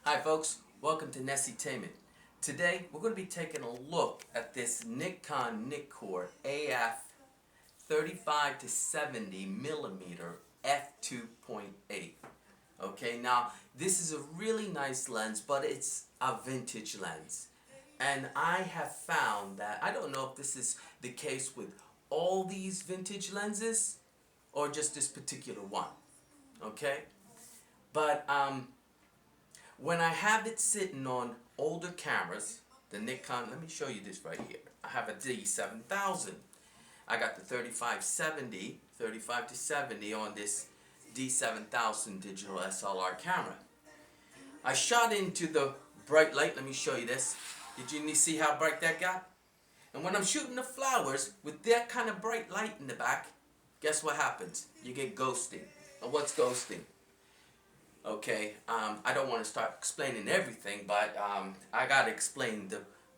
Hi folks, welcome to Nessytainment. Today we're going to be taking a look at this Nikon Nikkor AF 35 to 70 millimeter f2.8. Okay, now this is a really nice lens, but it's a vintage lens. And I have found that, I don't know if this is the case with all these vintage lenses or just this particular one. Okay? But when I have it sitting on older cameras, the Nikon, let me show you this right here. I have a D7000. I got the 35 to 70 on this D7000 digital SLR camera. I shot into the bright light. Let me show you this. Did you see how bright that got? And when I'm shooting the flowers with that kind of bright light in the back, guess what happens? You get ghosting. Now what's ghosting? Okay, I don't want to start explaining everything, but I gotta explain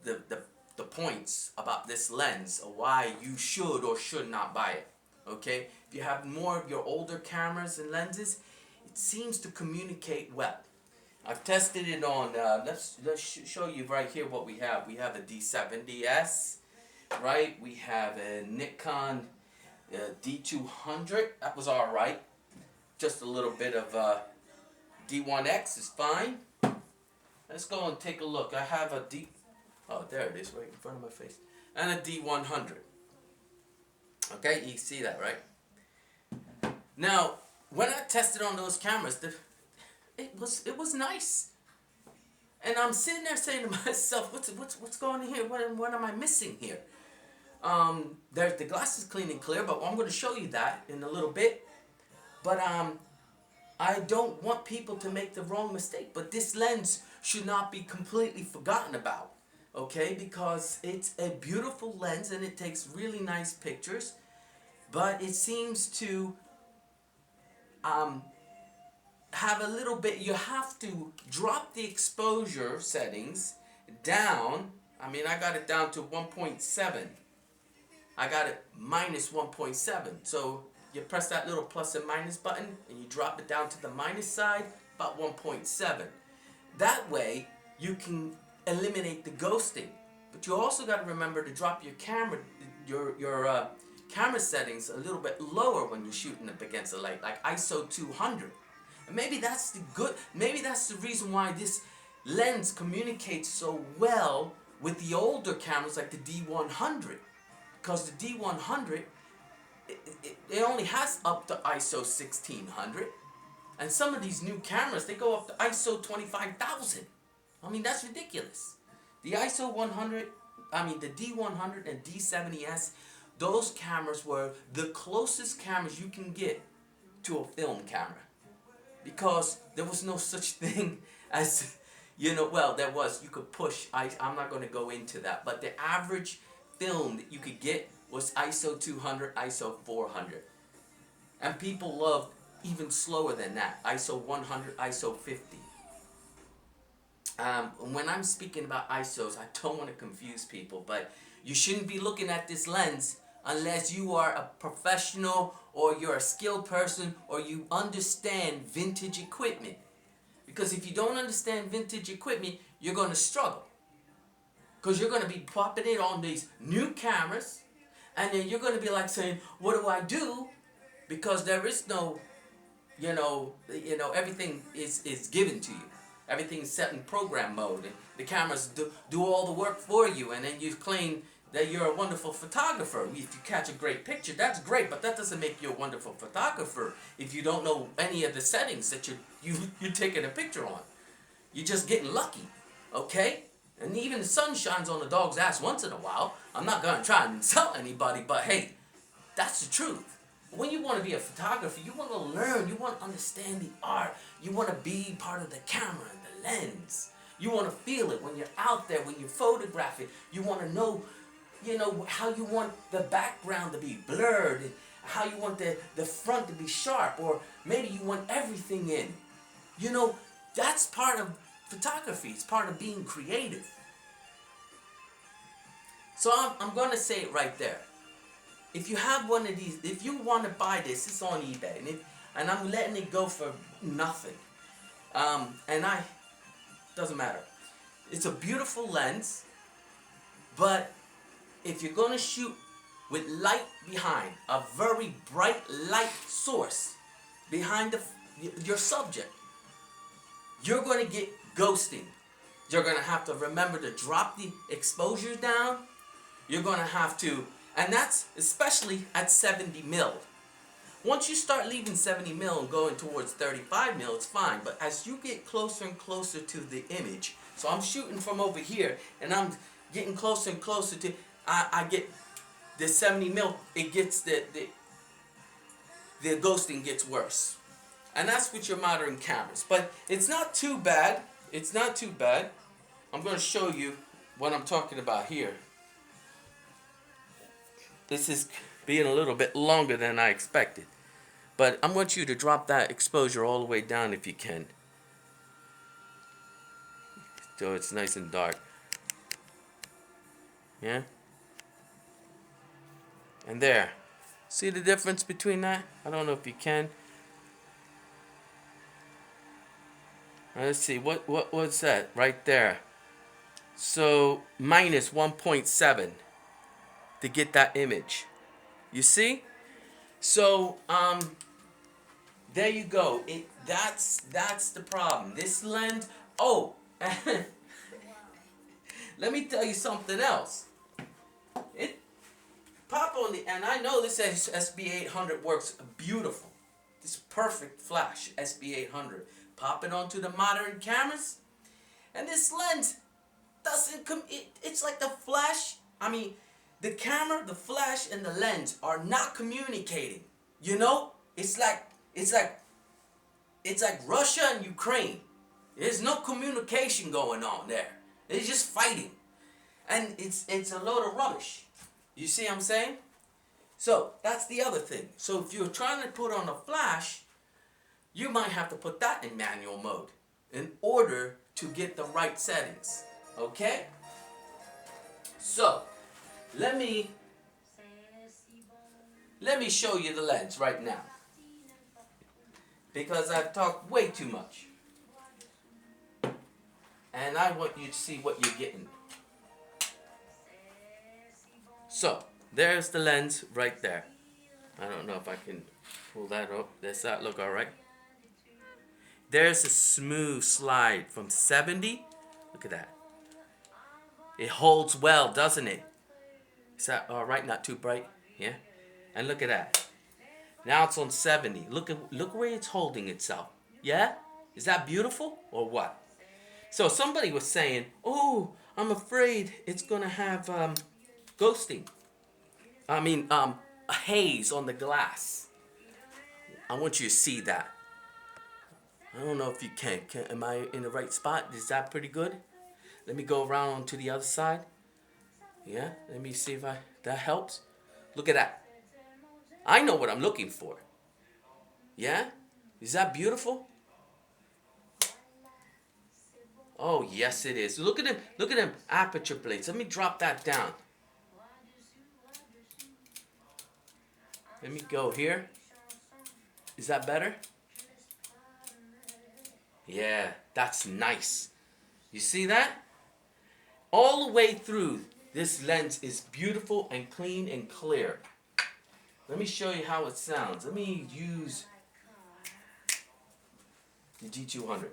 the points about this lens, or why you should or should not buy it. Okay, if you have more of your older cameras and lenses, it seems to communicate well. I've tested it on. Let's show you right here what we have. We have a D70S, right? We have a Nikon D200. That was all right. Just a little bit of D1X is fine. Let's go and take a look. I have a oh, there it is, right in front of my face. And a D100. Okay, you see that, right? Now, when I tested on those cameras, it was nice. And I'm sitting there saying to myself, what's going on here? What am I missing here? There's the glass is clean and clear, but I'm going to show you that in a little bit. But I don't want people to make the wrong mistake, but this lens should not be completely forgotten about, okay? Because it's a beautiful lens and it takes really nice pictures, but it seems to have a little bit, you have to drop the exposure settings down. I mean, I got it down to 1.7. I got it minus 1.7, so you press that little plus and minus button and you drop it down to the minus side, about 1.7. That way you can eliminate the ghosting. But you also got to remember to drop your camera, your camera settings a little bit lower when you're shooting up against the light, like ISO 200. And maybe that's the reason why this lens communicates so well with the older cameras like the D100, because the D100, it only has up to ISO 1600, and some of these new cameras, they go up to ISO 25,000. I mean, that's ridiculous. The ISO 100, the D100 and D70S, those cameras were the closest cameras you can get to a film camera, because there was no such thing as, well, there was, you could push, I'm not going to go into that, but the average film that you could get was ISO 200, ISO 400. And people loved even slower than that, ISO 100, ISO 50. When I'm speaking about ISOs, I don't want to confuse people, but you shouldn't be looking at this lens unless you are a professional or you're a skilled person or you understand vintage equipment. Because if you don't understand vintage equipment, you're going to struggle. Because you're going to be popping it on these new cameras, and then you're going to be like saying, what do I do? Because there is no, everything is given to you. Everything is set in program mode. And the cameras do all the work for you. And then you claim that you're a wonderful photographer. If you catch a great picture, that's great. But that doesn't make you a wonderful photographer if you don't know any of the settings that you're taking a picture on. You're just getting lucky, okay? And even the sun shines on the dog's ass once in a while. I'm not going to try and insult anybody, but hey, that's the truth. When you want to be a photographer, you want to learn, you want to understand the art, you want to be part of the camera and the lens. You want to feel it when you're out there, when you photograph it. You want to know, how you want the background to be blurred, and how you want the front to be sharp, or maybe you want everything in. That's part of photography. It's part of being creative. So I'm going to say it right there. If you have one of these, if you want to buy this, it's on eBay, and I'm letting it go for nothing. And doesn't matter. It's a beautiful lens, but if you're going to shoot with light behind, a very bright light source behind your subject, you're going to get ghosting. You're going to have to remember to drop the exposure down. You're going to have to, and that's especially at 70 mil. Once you start leaving 70 mil and going towards 35 mil, it's fine. But as you get closer and closer to the image, so I'm shooting from over here, and I'm getting closer and closer to, I get the 70 mil, it gets the ghosting gets worse. And that's with your modern cameras. But it's not too bad. It's not too bad. I'm going to show you what I'm talking about here. This is being a little bit longer than I expected. But I want you to drop that exposure all the way down if you can. So it's nice and dark. Yeah? And there. See the difference between that? I don't know if you can. Let's see, what was that right there? So minus 1.7 to get that image. You see? So there you go. That's the problem. This lens. Oh, let me tell you something else. It pop on the, and I know this SB800 works beautiful. This perfect flash SB800. Pop it onto the modern cameras, and this lens doesn't come. It's like the flash. I mean, the camera, the flash, and the lens are not communicating. You know, it's like Russia and Ukraine. There's no communication going on there. They're just fighting, and it's a load of rubbish. You see what I'm saying? So that's the other thing. So if you're trying to put on a flash, you might have to put that in manual mode in order to get the right settings. Okay? So, let me show you the lens right now. Because I've talked way too much. And I want you to see what you're getting. So, there's the lens right there. I don't know if I can pull that up. Does that look alright? There's a smooth slide from 70. Look at that. It holds well, doesn't it? Is that alright? Not too bright? Yeah? And look at that. Now it's on 70. Look where it's holding itself. Yeah? Is that beautiful or what? So somebody was saying, oh, I'm afraid it's going to have ghosting. I mean, a haze on the glass. I want you to see that. I don't know if you can. Am I in the right spot? Is that pretty good? Let me go around to the other side. Yeah, let me see if that helps. Look at that. I know what I'm looking for. Yeah? Is that beautiful? Oh, yes it is. Look at them. Look at them aperture blades. Let me drop that down. Let me go here. Is that better? Yeah, that's nice. You see that? All the way through, this lens is beautiful and clean and clear. Let me show you how it sounds. Let me use the G200.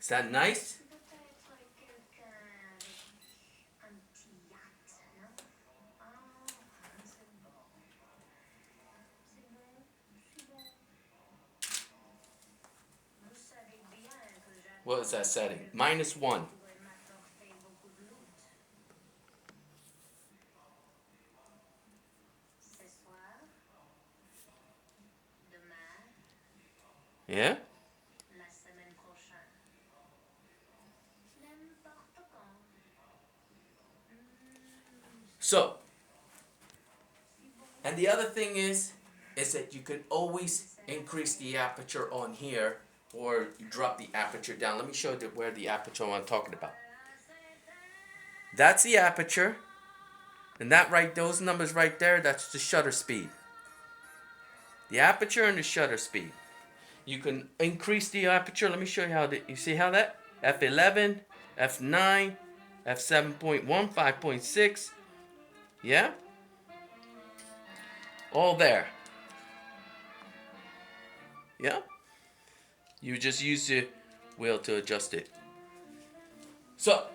Is that nice? What is that setting? -1. Yeah? So, and the other thing is that you could always increase the aperture on here or drop the aperture down. Let me show you where the aperture I'm talking about. That's the aperture. And those numbers right there, that's the shutter speed. The aperture and the shutter speed. You can increase the aperture. Let me show you you see how that? F11, F9, F7.1, 5.6. Yeah? All there. Yeah? You just use the wheel to adjust it. So,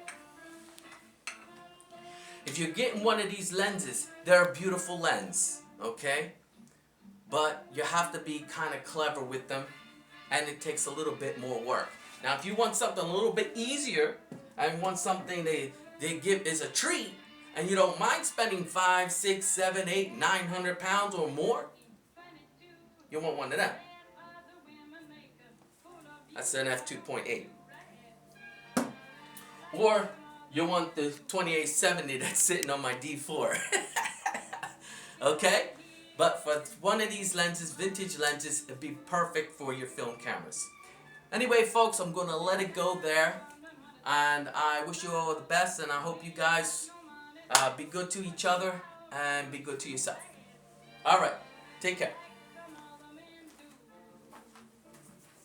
if you're getting one of these lenses, they're a beautiful lens, okay? But you have to be kind of clever with them, and it takes a little bit more work. Now, if you want something a little bit easier, and want something they give is a treat, and you don't mind spending 5, 6, 7, 8, 900 pounds or more, you want one of them. That's an f2.8. Or you want the 2870 that's sitting on my D4. Okay? But for one of these lenses, vintage lenses, it'd be perfect for your film cameras. Anyway, folks, I'm going to let it go there. And I wish you all the best, and I hope you guys be good to each other and be good to yourself. All right. Take care.